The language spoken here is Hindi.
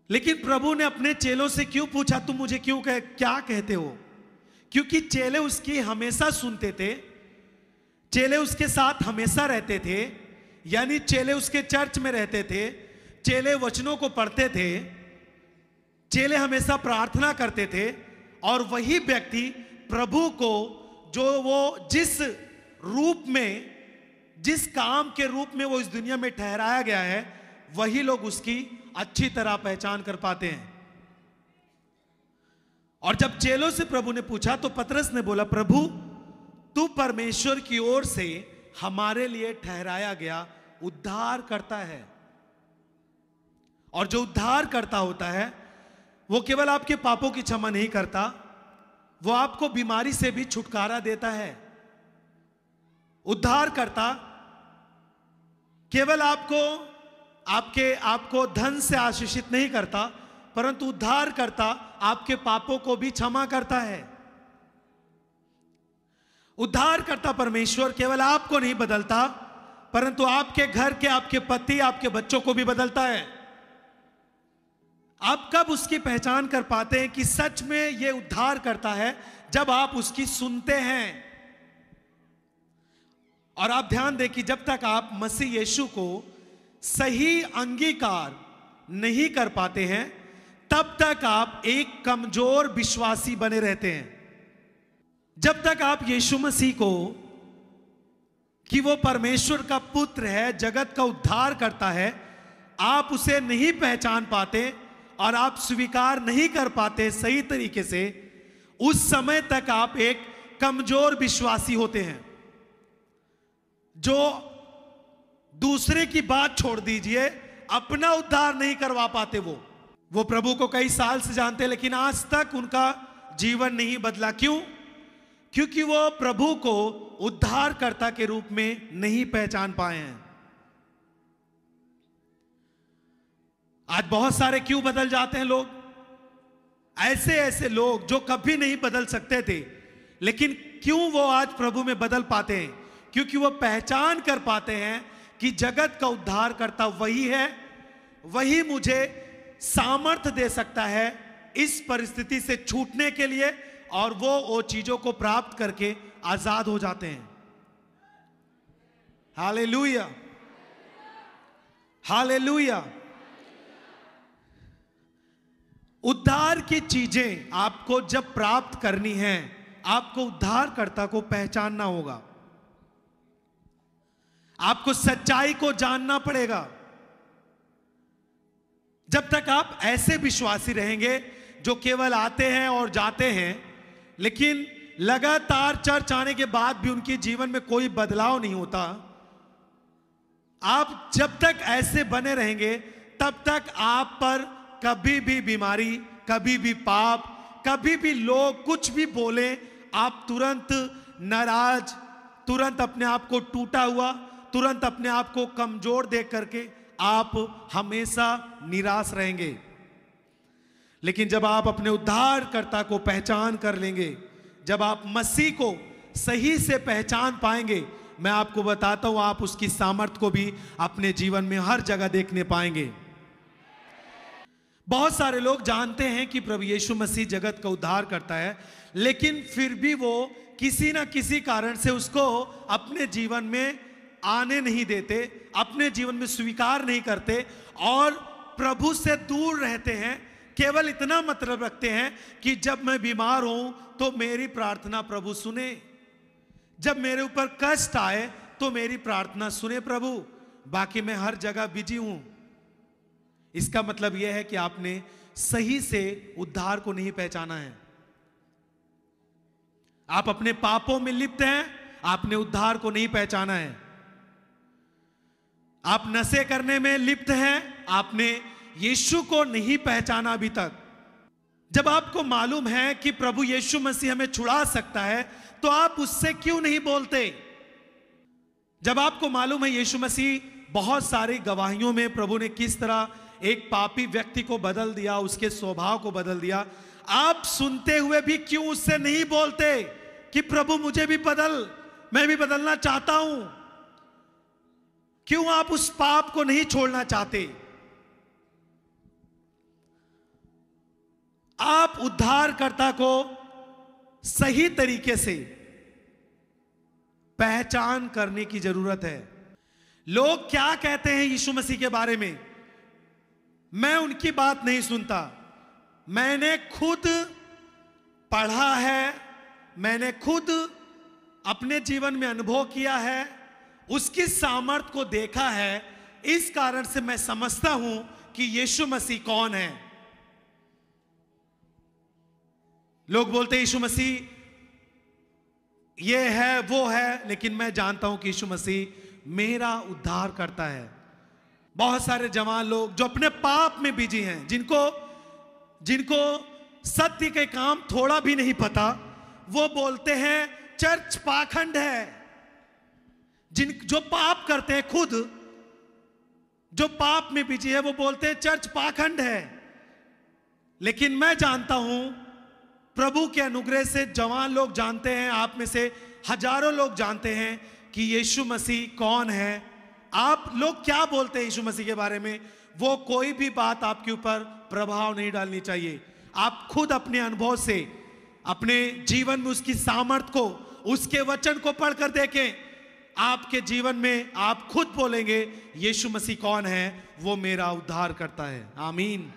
लेकिन प्रभु ने अपने चेलों से क्यों पूछा, तुम मुझे क्यों क्या कहते हो? क्योंकि चेले उसकी हमेशा सुनते थे, चेले उसके साथ हमेशा रहते थे, यानी चेले उसके चर्च में रहते थे, चेले वचनों को पढ़ते थे, चेले हमेशा प्रार्थना करते थे। और वही व्यक्ति प्रभु को, जो वो जिस रूप में, जिस काम के रूप में वो इस दुनिया में ठहराया गया है, वही लोग उसकी अच्छी तरह पहचान कर पाते हैं। और जब चेलों से प्रभु ने पूछा तो पतरस ने बोला, प्रभु तू परमेश्वर की ओर से हमारे लिए ठहराया गया उद्धार करता है। और जो उद्धार करता होता है वो केवल आपके पापों की क्षमा नहीं करता, वो आपको बीमारी से भी छुटकारा देता है। उद्धार करता केवल आपको धन से आशीषित नहीं करता, परंतु उद्धार करता आपके पापों को भी क्षमा करता है। उद्धार करता परमेश्वर केवल आपको नहीं बदलता, परंतु आपके घर के, आपके पति, आपके बच्चों को भी बदलता है। आप कब उसकी पहचान कर पाते हैं कि सच में यह उद्धार करता है? जब आप उसकी सुनते हैं। और आप ध्यान दें कि जब तक आप मसीह यीशु को सही अंगीकार नहीं कर पाते हैं, तब तक आप एक कमजोर विश्वासी बने रहते हैं। जब तक आप यीशु मसीह को, कि वो परमेश्वर का पुत्र है, जगत का उद्धार करता है, आप उसे नहीं पहचान पाते और आप स्वीकार नहीं कर पाते सही तरीके से, उस समय तक आप एक कमजोर विश्वासी होते हैं, जो दूसरे की बात छोड़ दीजिए, अपना उद्धार नहीं करवा पाते। वो प्रभु को कई साल से जानते हैं, लेकिन आज तक उनका जीवन नहीं बदला। क्यों? क्योंकि वो प्रभु को उद्धारकर्ता के रूप में नहीं पहचान पाए हैं। आज बहुत सारे क्यों बदल जाते हैं लोग? ऐसे लोग जो कभी नहीं बदल सकते थे, लेकिन क्यों वो आज प्रभु में बदल पाते हैं? क्योंकि वो पहचान कर पाते हैं कि जगत का उद्धार करता वही है, वही मुझे सामर्थ्य दे सकता है इस परिस्थिति से छूटने के लिए, और वो चीजों को प्राप्त करके आजाद हो जाते हैं। Hallelujah, hallelujah. उद्धार की चीजें आपको जब प्राप्त करनी है, आपको उद्धारकर्ता को पहचानना होगा, आपको सच्चाई को जानना पड़ेगा। जब तक आप ऐसे विश्वासी रहेंगे जो केवल आते हैं और जाते हैं, लेकिन लगातार चर्च आने के बाद भी उनके जीवन में कोई बदलाव नहीं होता, आप जब तक ऐसे बने रहेंगे, तब तक आप पर कभी भी बीमारी, कभी भी पाप, कभी भी लोग कुछ भी बोले, आप तुरंत नाराज, तुरंत अपने आप को टूटा हुआ, तुरंत अपने आप को कमजोर देख करके आप हमेशा निराश रहेंगे। लेकिन जब आप अपने उद्धारकर्ता को पहचान कर लेंगे, जब आप मसीह को सही से पहचान पाएंगे, मैं आपको बताता हूं, आप उसकी सामर्थ्य को भी अपने जीवन में हर जगह देखने पाएंगे। बहुत सारे लोग जानते हैं कि प्रभु यीशु मसीह जगत का उद्धार करता है, लेकिन फिर भी वो किसी ना किसी कारण से उसको अपने जीवन में आने नहीं देते, अपने जीवन में स्वीकार नहीं करते और प्रभु से दूर रहते हैं। केवल इतना मतलब रखते हैं कि जब मैं बीमार हूं तो मेरी प्रार्थना प्रभु सुने, जब मेरे ऊपर कष्ट आए तो मेरी प्रार्थना सुने प्रभु, बाकी मैं हर जगह बिजी हूं। इसका मतलब यह है कि आपने सही से उद्धार को नहीं पहचाना है। आप अपने पापों में लिप्त हैं, आपने उद्धार को नहीं पहचाना है। आप नशे करने में लिप्त हैं, आपने यीशु को नहीं पहचाना अभी तक। जब आपको मालूम है कि प्रभु यीशु मसीह हमें छुड़ा सकता है, तो आप उससे क्यों नहीं बोलते? जब आपको मालूम है यीशु मसीह बहुत सारी गवाहियों में प्रभु ने किस तरह एक पापी व्यक्ति को बदल दिया, उसके स्वभाव को बदल दिया, आप सुनते हुए भी क्यों उससे नहीं बोलते कि प्रभु मुझे भी बदल, मैं भी बदलना चाहता हूं? क्यों आप उस पाप को नहीं छोड़ना चाहते? आप उद्धारकर्ता को सही तरीके से पहचान करने की जरूरत है। लोग क्या कहते हैं यीशु मसीह के बारे में, मैं उनकी बात नहीं सुनता। मैंने खुद पढ़ा है, मैंने खुद अपने जीवन में अनुभव किया है, उसकी सामर्थ को देखा है। इस कारण से मैं समझता हूं कि यीशु मसीह कौन है। लोग बोलते हैं यीशु मसीह ये है वो है, लेकिन मैं जानता हूं कि यीशु मसीह मेरा उद्धार करता है। बहुत सारे जवान लोग जो अपने पाप में बिजी हैं, जिनको सत्य के काम थोड़ा भी नहीं पता, वो बोलते हैं चर्च पाखंड है। जो पाप करते हैं, खुद जो पाप में बिजी है, वो बोलते हैं चर्च पाखंड है। लेकिन मैं जानता हूं, प्रभु के अनुग्रह से जवान लोग जानते हैं, आप में से हजारों लोग जानते हैं कि यीशु मसीह कौन है। आप लोग क्या बोलते हैं यीशु मसीह के बारे में, वो कोई भी बात आपके ऊपर प्रभाव नहीं डालनी चाहिए। आप खुद अपने अनुभव से, अपने जीवन में उसकी सामर्थ को, उसके वचन को पढ़कर देखें। आपके जीवन में आप खुद बोलेंगे यीशु मसीह कौन है, वो मेरा उद्धार करता है। आमीन।